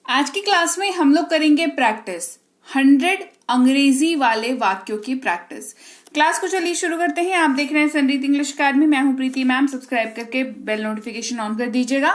आज की क्लास में हम लोग करेंगे प्रैक्टिस 100 अंग्रेजी वाले वाक्यों की प्रैक्टिस। क्लास को चलिए शुरू करते हैं। आप देख रहे हैं संरीत इंग्लिश अकेडमी। मैं हूं प्रीति मैम। सब्सक्राइब करके बेल नोटिफिकेशन ऑन कर दीजिएगा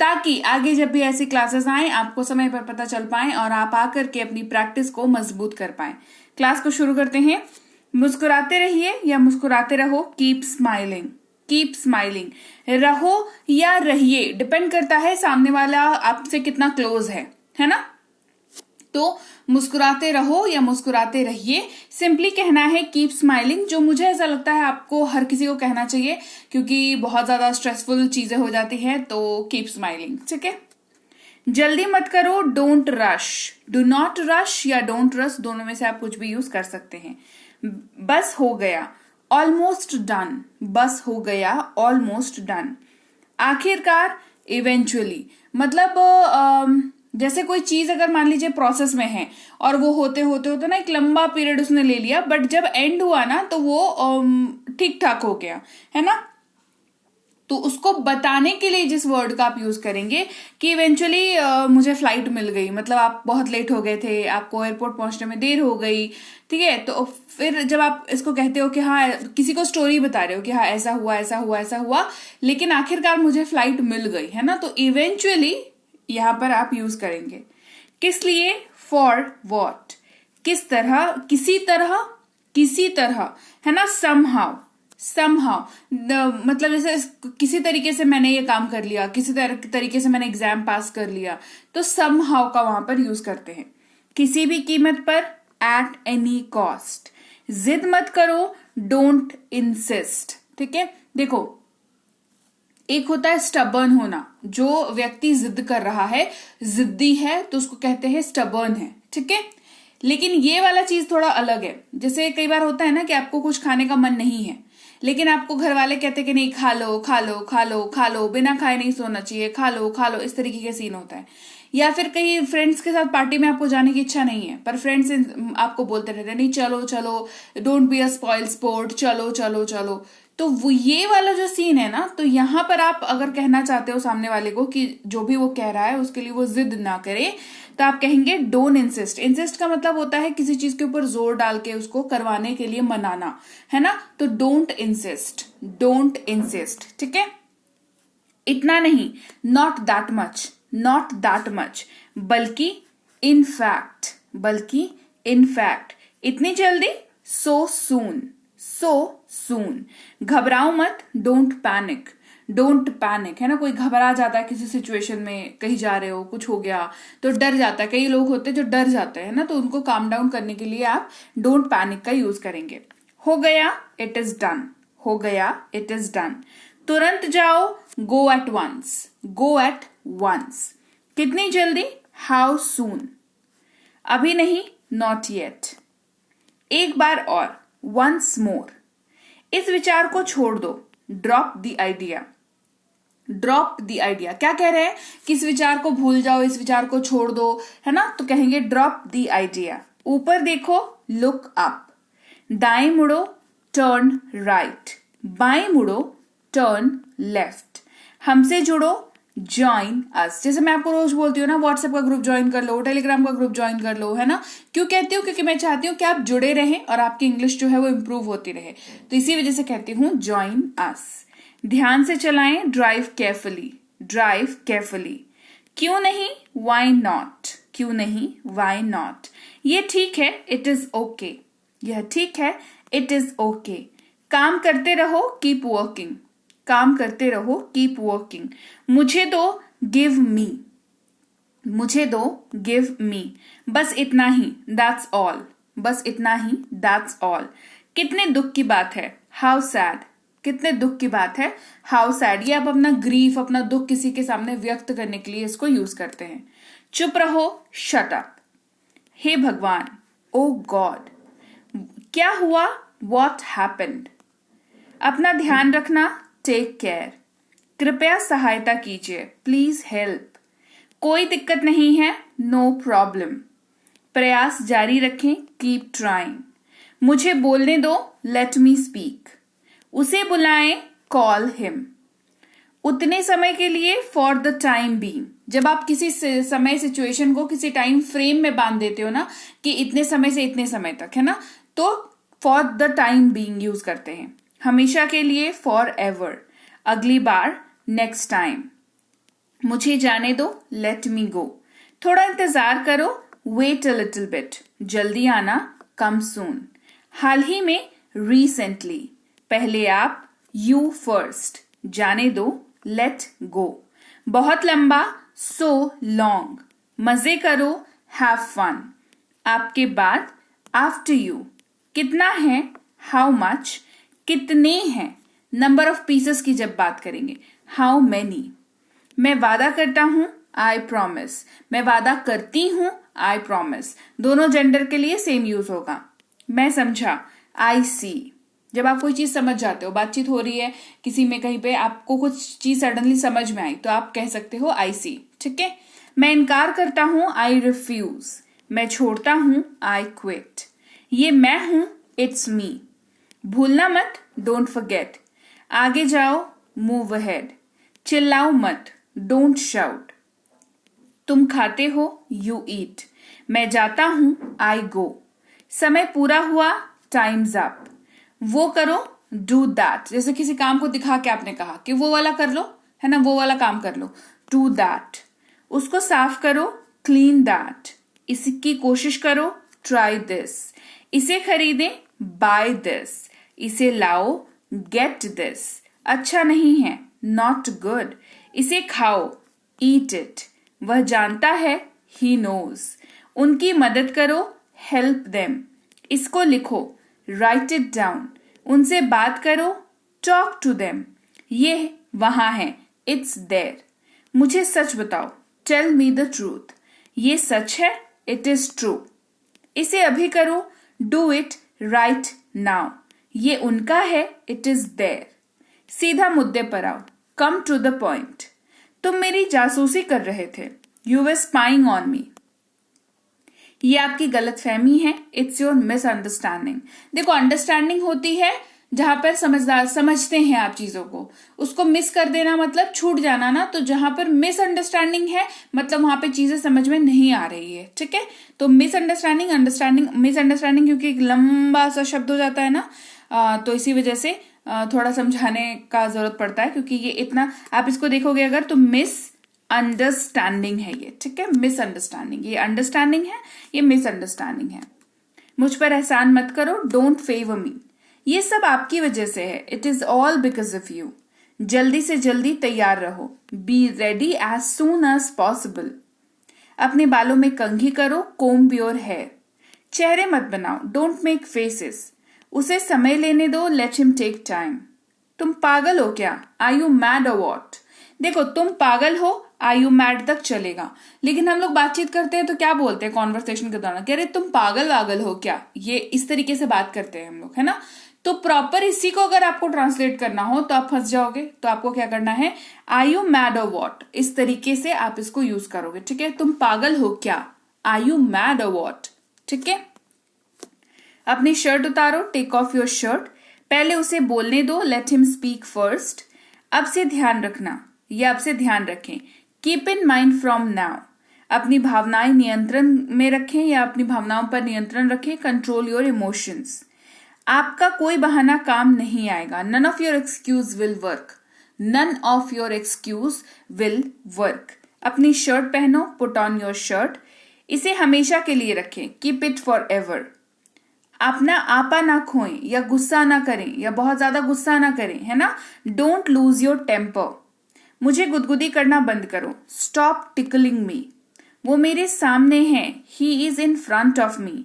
ताकि आगे जब भी ऐसी क्लासेस आए आपको समय पर पता चल पाए और आप आकर के अपनी प्रैक्टिस को मजबूत कर पाए। क्लास को शुरू करते हैं। मुस्कुराते रहिए या मुस्कुराते रहो। Keep smiling, keep smiling. रहो या रहिए डिपेंड करता है सामने वाला आपसे कितना क्लोज है ना। तो मुस्कुराते रहो या मुस्कुराते रहिए, सिंपली कहना है कीप स्माइलिंग, जो मुझे ऐसा लगता है आपको हर किसी को कहना चाहिए क्योंकि बहुत ज्यादा स्ट्रेसफुल चीजें हो जाती है। तो कीप स्माइलिंग, ठीक है। जल्दी मत करो, don't rush. Do not rush या डोंट रश, दोनों में से आप कुछ भी यूज कर सकते हैं। बस हो गया, ऑलमोस्ट डन। बस हो गया, ऑलमोस्ट डन। आखिरकार, इवेंचुअली, मतलब जैसे कोई चीज अगर मान लीजिए प्रोसेस में है और वो होते होते ना एक लंबा पीरियड उसने ले लिया, बट जब एंड हुआ ना तो वो ठीक ठाक हो गया, है ना। तो उसको बताने के लिए जिस वर्ड का आप यूज करेंगे कि इवेंचुअली मुझे फ्लाइट मिल गई, मतलब आप बहुत लेट हो गए थे, आपको एयरपोर्ट पहुंचने में देर हो गई, ठीक है। तो फिर जब आप इसको कहते हो कि हाँ, किसी को स्टोरी बता रहे हो कि हाँ ऐसा हुआ ऐसा हुआ ऐसा हुआ, लेकिन आखिरकार मुझे फ्लाइट मिल गई, है ना। तो इवेंचुअली यहां पर आप यूज करेंगे। किस लिए? फॉर वॉट, किस तरह, किसी तरह, किसी तरह, है ना। समहाउ, समहाउ, मतलब जैसे किसी तरीके से मैंने ये काम कर लिया, किसी तरीके से मैंने एग्जाम पास कर लिया, तो समहाउ का वहां पर यूज करते हैं। किसी भी कीमत पर, एट एनी कॉस्ट। जिद मत करो, डोंट इंसिस्ट, ठीक है। देखो, एक होता है स्टबर्न होना, जो व्यक्ति जिद कर रहा है, जिद्दी है, तो उसको कहते हैं स्टबर्न है, ठीक है। लेकिन ये वाला चीज थोड़ा अलग है। जैसे कई बार होता है ना कि आपको कुछ खाने का मन नहीं है, लेकिन आपको घर वाले कहते हैं कि नहीं, खा लो खा लो खा लो खा लो, बिना खाए नहीं सोना चाहिए, खा लो खा लो, इस तरीके के सीन होता है। या फिर कहीं फ्रेंड्स के साथ पार्टी में आपको जाने की इच्छा नहीं है, पर फ्रेंड्स आपको बोलते रहते हैं नहीं चलो चलो, don't be a spoil sport, चलो चलो चलो। तो वो ये वाला जो सीन है ना, तो यहां पर आप अगर कहना चाहते हो सामने वाले को कि जो भी वो कह रहा है उसके लिए वो जिद ना करे, तो आप कहेंगे डोंट इंसिस्ट। इंसिस्ट का मतलब होता है किसी चीज के ऊपर जोर डाल के उसको करवाने के लिए मनाना, है ना। तो डोंट इंसिस्ट, डोंट इंसिस्ट, ठीक है। इतना नहीं, not that much, not that much, बल्कि इन फैक्ट, बल्कि इन फैक्ट। इतनी जल्दी, सो सून, सो सून। घबराओ मत, डोंट पैनिक, डोंट पैनिक, है ना। कोई घबरा जाता है किसी सिचुएशन में, कहीं जा रहे हो, कुछ हो गया तो डर जाता है। कई लोग होते हैं जो डर जाते हैं ना, तो उनको काम डाउन करने के लिए आप डोंट पैनिक का यूज करेंगे। हो गया, इट इज डन, हो गया, इट इज डन। तुरंत जाओ, go at once, go at once. कितनी जल्दी, हाउ सून। अभी नहीं, नॉट येट। एक बार और, वंस मोर। इस विचार को छोड़ दो, drop the idea, drop the idea. क्या कह रहे हैं कि इस विचार को भूल जाओ, इस विचार को छोड़ दो, है ना। तो कहेंगे ड्रॉप द आइडिया। ऊपर देखो, लुक अप। दाएं मुड़ो, टर्न राइट। बाएं मुड़ो, टर्न लेफ्ट। हमसे जुड़ो, ज्वाइन अस। जैसे मैं आपको रोज बोलती हूँ ना, व्हाट्सएप का ग्रुप ज्वाइन कर लो, टेलीग्राम का ग्रुप ज्वाइन कर लो, है ना। क्यों कहती हूँ? क्योंकि मैं चाहती हूँ कि आप जुड़े रहें और आपकी इंग्लिश जो है वो इंप्रूव होती रहे। तो इसी वजह से कहती हूँ ज्वाइन अस। ध्यान से चलाएं, ड्राइव केयरफुली, ड्राइव केयरफुली। क्यों नहीं, वाई नॉट, क्यों नहीं, वाई नॉट। ये ठीक है, इट इज ओके, यह ठीक है, इट इज ओके। काम करते रहो, कीप वर्किंग, काम करते रहो, कीप वर्किंग। मुझे दो, गिव मी, मुझे दो, गिव मी। बस इतना ही, दैट्स ऑल, बस इतना ही, दैट्स ऑल। कितने दुख की बात है, हाउ सैड, कितने दुख की बात है, हाउ सैड। ये आप अपना ग्रीफ, अपना दुख किसी के सामने व्यक्त करने के लिए इसको यूज करते हैं। चुप रहो, शट अप। हे भगवान, ओ गॉड। क्या हुआ, व्हाट हैपेंड। अपना ध्यान रखना, टेक केयर। कृपया सहायता कीजिए, प्लीज हेल्प। कोई दिक्कत नहीं है, नो प्रॉब्लम। प्रयास जारी रखें, कीप ट्राइंग। मुझे बोलने दो, लेट मी स्पीक। उसे बुलाएं, कॉल हिम। उतने समय के लिए, फॉर द टाइम बीइंग, जब आप किसी समय सिचुएशन को किसी टाइम फ्रेम में बांध देते हो ना कि इतने समय से इतने समय तक, है ना, तो for the time being use करते हैं। हमेशा के लिए फॉर एवर, अगली बार नेक्स्ट टाइम, मुझे जाने दो लेट मी गो, थोड़ा इंतजार करो वेट अ लिटिल बिट, जल्दी आना कम सून, हाल ही में रिसेंटली, पहले आप यू फर्स्ट, जाने दो लेट गो, बहुत लंबा सो लॉन्ग, मजे करो हैव फन, आपके बाद आफ्टर यू, कितना है हाउ मच, कितने हैं, नंबर ऑफ पीसेस की जब बात करेंगे हाउ मैनी, मैं वादा करता हूं आई प्रॉमिस, मैं वादा करती हूं आई प्रॉमिस, दोनों जेंडर के लिए सेम यूज होगा। मैं समझा आई सी, जब आप कोई चीज समझ जाते हो, बातचीत हो रही है किसी में कहीं पे, आपको कुछ चीज सडनली समझ में आई तो आप कह सकते हो आई सी, ठीक है। मैं इनकार करता हूं आई रिफ्यूज, मैं छोड़ता हूं आई क्विट, ये मैं हूं इट्स मी, भूलना मत डोंट फॉरगेट, आगे जाओ मूव अहेड, चिल्लाओ मत डोंट शाउट, तुम खाते हो यू ईट, मैं जाता हूं आई गो, समय पूरा हुआ टाइम्स अप, वो करो डू दैट, जैसे किसी काम को दिखा के आपने कहा कि वो वाला कर लो, है ना, वो वाला काम कर लो, डू दैट, उसको साफ करो क्लीन दैट, इसकी कोशिश करो ट्राई दिस, इसे खरीदें बाय दिस, इसे लाओ गेट दिस, अच्छा नहीं है नॉट गुड, इसे खाओ ईट इट, वह जानता है ही नोज, उनकी मदद करो हेल्प देम, इसको लिखो राइट इट डाउन, उनसे बात करो टॉक टू देम, ये वहां है इट्स देयर, मुझे सच बताओ टेल मी द ट्रूथ, ये सच है इट इज ट्रू, इसे अभी करो डू इट राइट नाउ, ये उनका है इट इज देयर, सीधा मुद्दे पर आओ कम टू द पॉइंट, तुम मेरी जासूसी कर रहे थे you were spying on me, ये आपकी गलतफहमी है इट्स योर मिसअंडरस्टैंडिंग। देखो अंडरस्टैंडिंग होती है जहां पर समझते हैं आप चीजों को, उसको मिस कर देना मतलब छूट जाना ना, तो जहां पर मिसअंडरस्टैंडिंग है मतलब वहां पे चीजें समझ में नहीं आ रही है, ठीक है। तो मिसअंडरस्टैंडिंग मिसअंडरस्टैंडिंग क्योंकि एक लंबा सा शब्द हो जाता है ना, तो इसी वजह से थोड़ा समझाने का जरूरत पड़ता है, क्योंकि ये इतना आप इसको देखोगे अगर तो मिस अंडरस्टैंडिंग है ये, ठीक है, मिसअंडरस्टैंडिंग, ये अंडरस्टैंडिंग है ये मिसअंडरस्टैंडिंग है। मुझ पर एहसान मत करो डोंट फेवर मी, ये सब आपकी वजह से है it is all because of you, जल्दी से जल्दी तैयार रहो be ready as soon as possible, अपने बालों में कंघी करो कोम्ब योर हेयर, चेहरे मत बनाओ डोंट मेक फेसेस, उसे समय लेने दो लेट हिम टेक टाइम, तुम पागल हो क्या आर यू मैड और व्हाट, देखो तुम पागल हो आर यू मैड तक चलेगा, लेकिन हम लोग बातचीत करते हैं तो क्या बोलते हैं कॉन्वर्सेशन के दौरान, कह रहे तुम पागल हो क्या, ये इस तरीके से बात करते हैं हम लोग, है ना। तो प्रॉपर इसी को अगर आपको ट्रांसलेट करना हो तो आप फंस जाओगे, तो आपको क्या करना है आर यू मैड और व्हाट, इस तरीके से आप इसको यूज करोगे, ठीक है। तुम पागल हो क्या आर यू मैड और व्हाट, ठीक है। अपनी शर्ट उतारो टेक ऑफ योर शर्ट, पहले उसे बोलने दो लेट हिम स्पीक फर्स्ट, अब से ध्यान रखना या अब से ध्यान रखें keep in mind from now, अपनी भावनाएं नियंत्रण में रखें या अपनी भावनाओं पर नियंत्रण रखें कंट्रोल योर इमोशंस, आपका कोई बहाना काम नहीं आएगा none of your excuse will work, none of your excuse will work, अपनी शर्ट पहनो पुट ऑन योर शर्ट, इसे हमेशा के लिए रखें कीप इट फॉर एवर, अपना आपा ना खोएं या गुस्सा ना करें या बहुत ज्यादा गुस्सा ना करें, है ना, डोंट लूज योर टेम्पर, मुझे गुदगुदी करना बंद करो स्टॉप टिकलिंग मी, वो मेरे सामने है he is in front of me,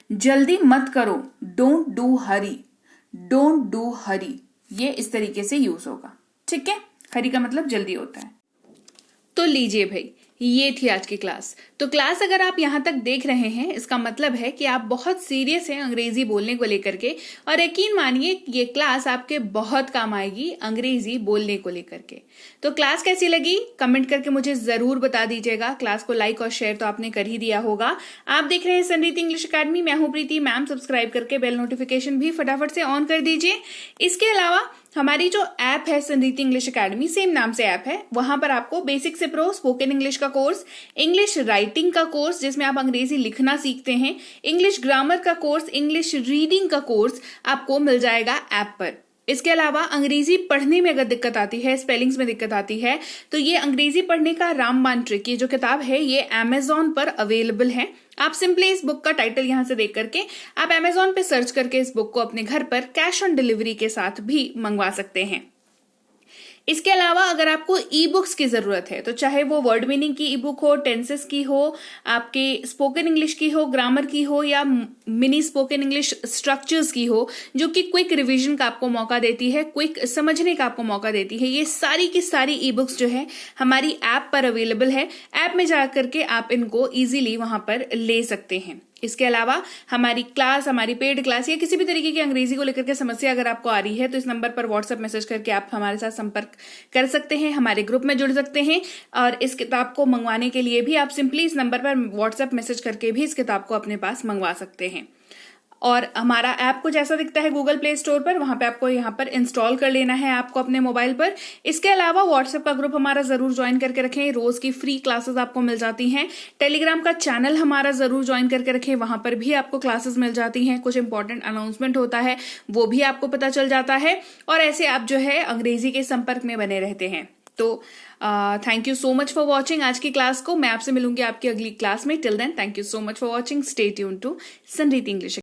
जल्दी मत करो don't do hurry, don't do hurry, ये इस तरीके से यूज होगा, ठीक है। हरी का मतलब जल्दी होता है। तो लीजिए भाई ये थी आज की क्लास। तो क्लास अगर आप यहाँ तक देख रहे हैं इसका मतलब है कि आप बहुत सीरियस हैं अंग्रेजी बोलने को लेकर के, और यकीन मानिए ये क्लास आपके बहुत काम आएगी अंग्रेजी बोलने को लेकर के। तो क्लास कैसी लगी कमेंट करके मुझे जरूर बता दीजिएगा। क्लास को लाइक और शेयर तो आपने कर ही दिया होगा। आप देख रहे हैं संरीति इंग्लिश अकेडमी, मैं हूं प्रीति मैम। सब्सक्राइब करके बेल नोटिफिकेशन भी फटाफट से ऑन कर दीजिए। इसके अलावा हमारी जो ऐप है संरीति इंग्लिश एकेडमी, सेम नाम से ऐप है, वहां पर आपको बेसिक से प्रो स्पोकन इंग्लिश का कोर्स, इंग्लिश राइटिंग का कोर्स जिसमें आप अंग्रेजी लिखना सीखते हैं, इंग्लिश ग्रामर का कोर्स, इंग्लिश रीडिंग का कोर्स आपको मिल जाएगा ऐप पर। इसके अलावा अंग्रेजी पढ़ने में अगर दिक्कत आती है, स्पेलिंग्स में दिक्कत आती है, तो ये अंग्रेजी पढ़ने का रामबाण ट्रिक, ये जो किताब है ये अमेजॉन पर अवेलेबल है। आप सिंपली इस बुक का टाइटल यहां से देख करके आप अमेजॉन पे सर्च करके इस बुक को अपने घर पर कैश ऑन डिलीवरी के साथ भी मंगवा सकते हैं। इसके अलावा अगर आपको ई बुक्स की जरूरत है, तो चाहे वो वर्ड मीनिंग की ई बुक हो, टेंसेस की हो, आपके स्पोकन इंग्लिश की हो, ग्रामर की हो, या मिनी स्पोकन इंग्लिश स्ट्रक्चर्स की हो, जो कि क्विक रिवीजन का आपको मौका देती है, क्विक समझने का आपको मौका देती है, ये सारी की सारी ई बुक्स जो है हमारी ऐप पर अवेलेबल है। ऐप में जाकर के आप इनको इजीली वहां पर ले सकते हैं। इसके अलावा हमारी क्लास, हमारी पेड क्लास या किसी भी तरीके की अंग्रेजी को लेकर के समस्या अगर आपको आ रही है, तो इस नंबर पर व्हाट्सएप मैसेज करके आप हमारे साथ संपर्क कर सकते हैं, हमारे ग्रुप में जुड़ सकते हैं। और इस किताब को मंगवाने के लिए भी आप सिंपली इस नंबर पर व्हाट्सएप मैसेज करके भी इस किताब को अपने पास मंगवा सकते हैं। और हमारा ऐप कुछ ऐसा दिखता है गूगल प्ले स्टोर पर, वहां पे आपको यहाँ पर इंस्टॉल कर लेना है आपको अपने मोबाइल पर। इसके अलावा व्हाट्सएप का ग्रुप हमारा जरूर ज्वाइन करके रखें, रोज की फ्री क्लासेस आपको मिल जाती हैं। टेलीग्राम का चैनल हमारा जरूर ज्वाइन करके रखें, वहां पर भी आपको क्लासेस मिल जाती हैं, कुछ इंपॉर्टेंट अनाउंसमेंट होता है वो भी आपको पता चल जाता है, और ऐसे आप जो है अंग्रेजी के संपर्क में बने रहते हैं। तो thank you so much for watching आज की क्लास को। मैं आपसे मिलूंगी आपकी अगली क्लास में। Till then thank you so much for watching. Stay tuned to Sanriti English.